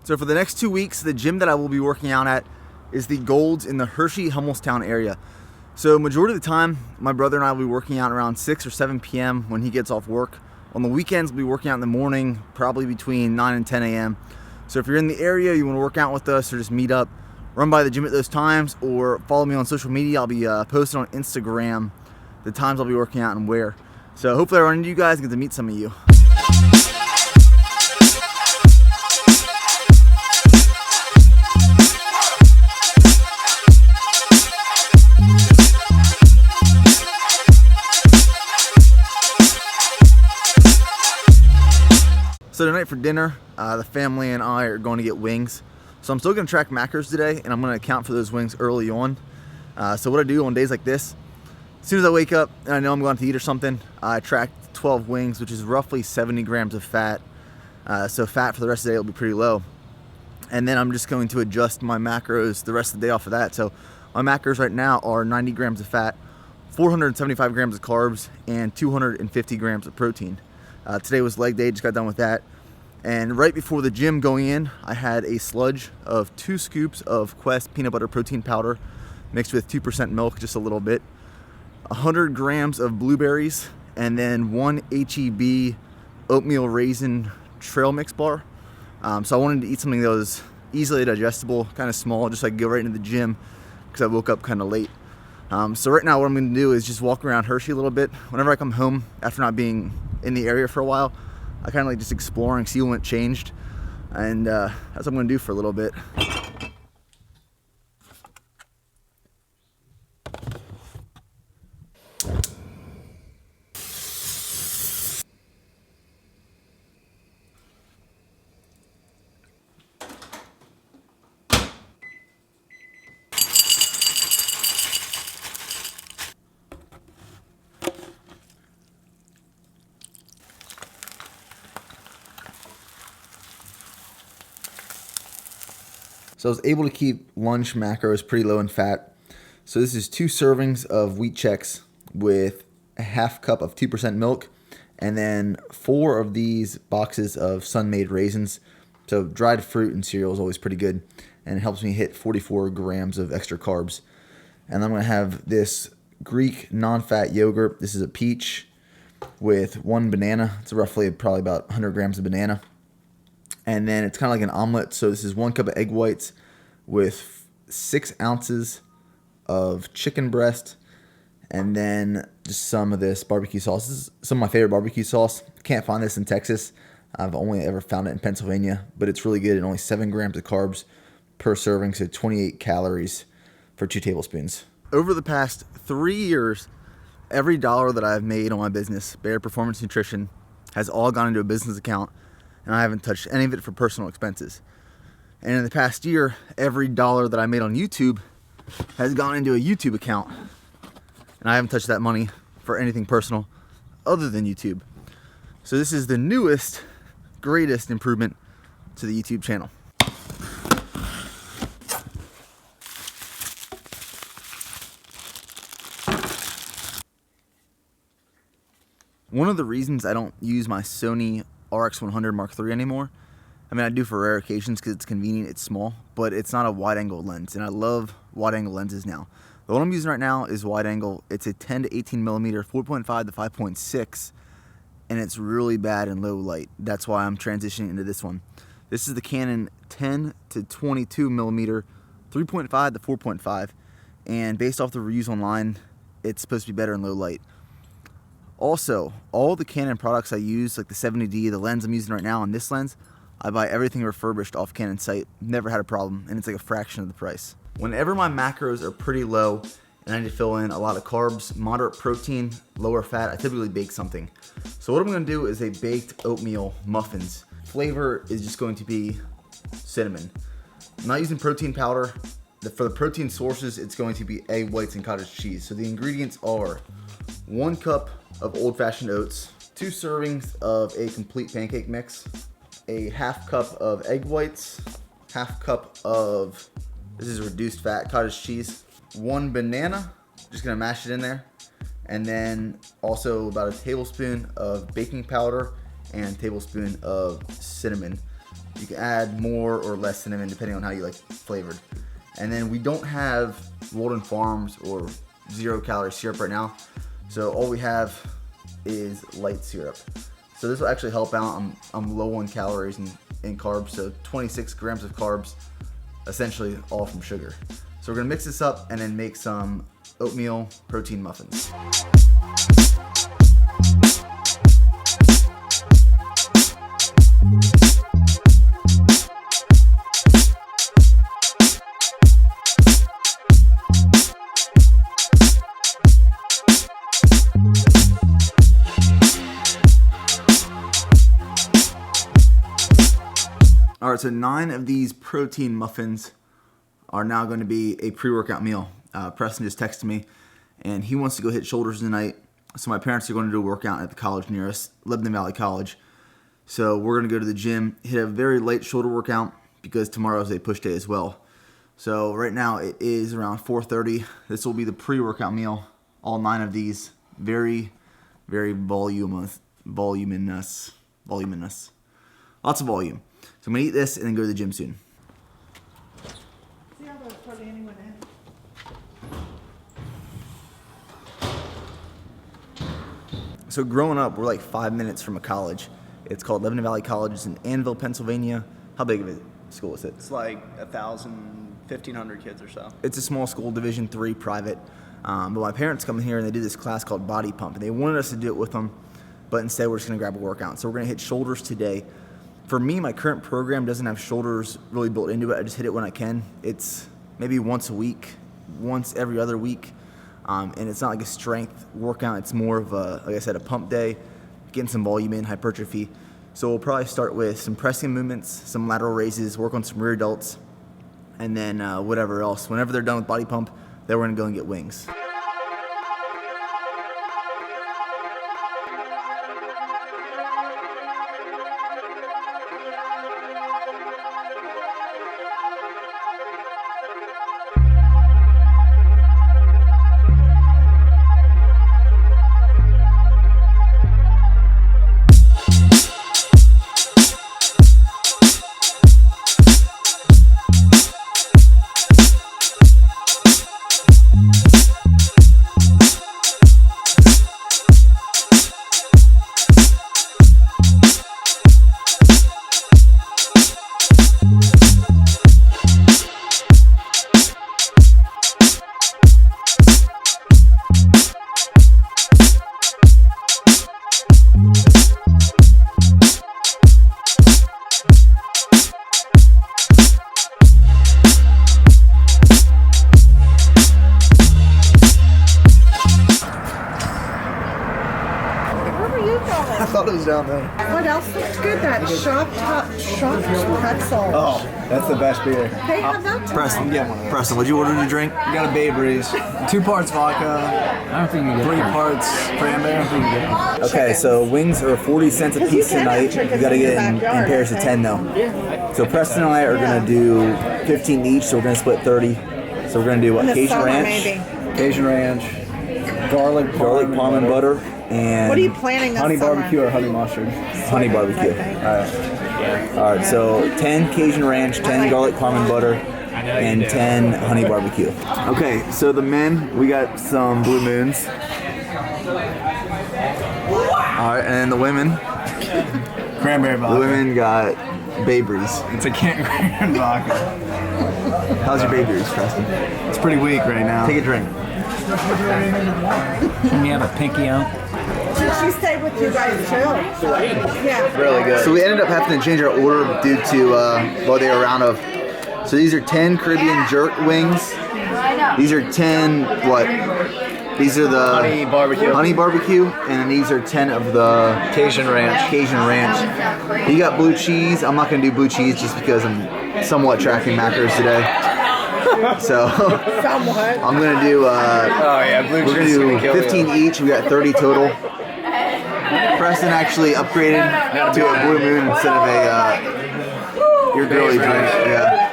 So for the next 2 weeks, the gym that I will be working out at is the Golds in the Hershey-Hummelstown area. So majority of the time, my brother and I will be working out around 6 or 7 p.m. when he gets off work. On the weekends, we'll be working out in the morning, probably between 9 and 10 a.m. So if you're in the area, you want to work out with us or just meet up, run by the gym at those times or follow me on social media. I'll be posting on Instagram the times I'll be working out and where. So hopefully I run into you guys and get to meet some of you. So tonight for dinner, the family and I are going to get wings. So I'm still going to track macros today, and I'm going to account for those wings early on. So what I do on days like this, as soon as I wake up and I know I'm going to eat or something, I track 12 wings, which is roughly 70 grams of fat. So fat for the rest of the day will be pretty low. And then I'm just going to adjust my macros the rest of the day off of that. So my macros right now are 90 grams of fat, 475 grams of carbs, and 250 grams of protein. Today was leg day, just got done with that. And right before the gym going in, I had a sludge of 2 scoops of Quest peanut butter protein powder mixed with 2% milk, just a little bit, 100 grams of blueberries, and then 1 HEB oatmeal raisin trail mix bar. So I wanted to eat something that was easily digestible, kind of small, just so I could go right into the gym because I woke up kind of late. So right now what I'm going to do is just walk around Hershey a little bit. Whenever I come home after not being in the area for a while, I kind of like just exploring, see what changed, and that's what I'm going to do for a little bit. So I was able to keep lunch macros pretty low in fat. So this is 2 servings of wheat checks with a half cup of 2% milk, and then 4 of these boxes of sun-made raisins. So dried fruit and cereal is always pretty good, and it helps me hit 44 grams of extra carbs. And I'm going to have this Greek non-fat yogurt. This is a peach with 1 banana. It's roughly probably about 100 grams of banana. And then it's kind of like an omelet. So this is 1 cup of egg whites with 6 ounces of chicken breast, and then just some of this barbecue sauce. This is some of my favorite barbecue sauce. Can't find this in Texas. I've only ever found it in Pennsylvania, but it's really good and only 7 grams of carbs per serving, so 28 calories for 2 tablespoons. Over the past 3 years, every dollar that I've made on my business, Bayer Performance Nutrition, has all gone into a business account, and I haven't touched any of it for personal expenses. And in the past year, every dollar that I made on YouTube has gone into a YouTube account, and I haven't touched that money for anything personal other than YouTube. So this is the newest, greatest improvement to the YouTube channel. One of the reasons I don't use my Sony RX100 Mark III anymore, I mean I do for rare occasions because it's convenient, it's small, but it's not a wide angle lens, and I love wide angle lenses now. The one I'm using right now is wide angle. It's a 10 to 18 millimeter, 4.5 to 5.6, and it's really bad in low light. That's why I'm transitioning into this one. This is the Canon 10 to 22 millimeter, 3.5 to 4.5, and based off the reviews online, it's supposed to be better in low light. Also, all the Canon products I use, like the 70D, the lens I'm using right now, and this lens, I buy everything refurbished off Canon's site. Never had a problem, and it's like a fraction of the price. Whenever my macros are pretty low and I need to fill in a lot of carbs, moderate protein, lower fat, I typically bake something. So what I'm going to do is a baked oatmeal muffins. Flavor is just going to be cinnamon. I'm not using protein powder. For the protein sources, it's going to be egg whites and cottage cheese. So the ingredients are 1 cup of old-fashioned oats, 2 servings of a complete pancake mix, a half cup of egg whites, half cup of, this is reduced fat cottage cheese, 1 banana, just gonna mash it in there, and then also about a tablespoon of baking powder and a tablespoon of cinnamon. You can add more or less cinnamon depending on how you like flavored. And then we don't have Walden Farms or 0-calorie syrup right now, so all we have is light syrup. So this will actually help out. I'm low on calories and carbs, so 26 grams of carbs, essentially all from sugar. So we're gonna mix this up and then make some oatmeal protein muffins. All right, so 9 of these protein muffins are now going to be a pre-workout meal. Preston just texted me, and he wants to go hit shoulders tonight. So my parents are going to do a workout at the college near us, Lebanon Valley College. So we're going to go to the gym, hit a very light shoulder workout because tomorrow is a push day as well. So right now it is around 4:30. This will be the pre-workout meal. All 9 of these, very, very voluminous. Lots of volume. So I'm gonna eat this and then go to the gym soon. See how there's hardly anyone in. So growing up, we're like 5 minutes from a college. It's called Lebanon Valley College. It's in Annville, Pennsylvania. How big of a school is it? It's like 1,000, 1,500 kids or so. It's a small school, Division III, private. But my parents come in here and they do this class called Body Pump, and they wanted us to do it with them, but instead we're just gonna grab a workout. So we're gonna hit shoulders today. For me, my current program doesn't have shoulders really built into it. I just hit it when I can. It's maybe once a week, once every other week. And it's not like a strength workout. It's more of a, like I said, a pump day, getting some volume in, hypertrophy. So we'll probably start with some pressing movements, some lateral raises, work on some rear delts, and then whatever else. Whenever they're done with body pump, then we're gonna go and get wings. I thought it was down there. What else looks good? That chopped pretzel. Oh, that's the best beer. They have that tonight. Preston, Get one of those. Preston, what'd you order to drink? You got a Bay Breeze. 2 parts vodka. I don't think you get 3 that. parts cranberry. Okay, so wings are 40 cents a piece tonight. You gotta get in pairs of 10 though. So Preston and I are gonna do 15 each, so we're gonna split 30. So we're gonna do what? In the Cajun summer, ranch, maybe. Cajun ranch. Garlic parm and butter, and What are you planning this honey summer? barbecue or honey mustard. honey barbecue. All right, so 10 Cajun ranch, 10 garlic parm and butter, and 10 honey barbecue. Okay, so the men, we got some Blue Moons. All right, and then the women, Cranberry vodka. the women got Bay Breeze. It's a cranberry vodka. How's your Bay Breeze, Preston? It's pretty weak right now. Take a drink. Can you have a pinky out? Should she stay with you guys too? Yeah. Really good. So we ended up having to change our order due to what they were around of. So these are 10 Caribbean jerk wings. These are 10 what? These are the Honey barbecue. honey barbecue, and then these are 10 of the Cajun ranch. Cajun ranch. You got blue cheese. I'm not gonna do blue cheese just because I'm somewhat tracking macros today. So Somewhat. I'm gonna do. Oh yeah, blue We're gonna cheese is do kill you. 15 each. We got 30 total. Preston actually upgraded to a Blue Moon instead of a your girly drink. Yeah.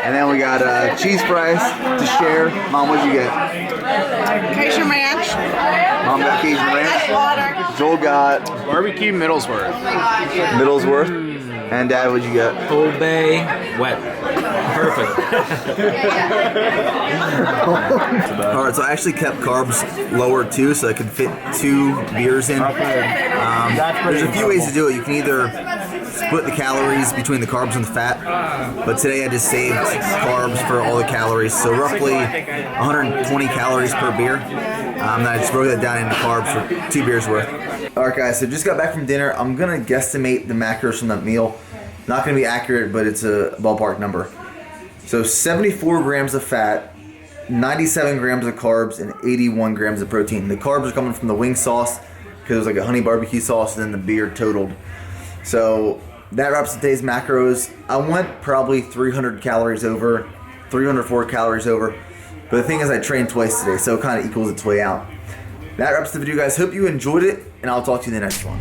And then we got cheese fries to share. Mom, what'd you get? Cajun ranch. Mom got Cajun ranch. Water. Joel got Barbecue Middlesworth. Middlesworth. And Dad, what'd you get? Old Bay, wet. Perfect. All right, so I actually kept carbs lower too, so I could fit 2 beers in. There's a few ways to do it. You can either split the calories between the carbs and the fat, but today I just saved carbs for all the calories, so roughly 120 calories per beer. Then I just broke that down into carbs for 2 beers worth. All right, guys, so just got back from dinner. I'm gonna guesstimate the macros from that meal. Not gonna be accurate, but it's a ballpark number. So 74 grams of fat, 97 grams of carbs, and 81 grams of protein. The carbs are coming from the wing sauce, because it was like a honey barbecue sauce, and then the beer totaled. So that wraps up today's macros. I went probably 300 calories over, 304 calories over. But the thing is, I trained twice today, so it kind of equals its way out. That wraps the video, guys. Hope you enjoyed it, and I'll talk to you in the next one.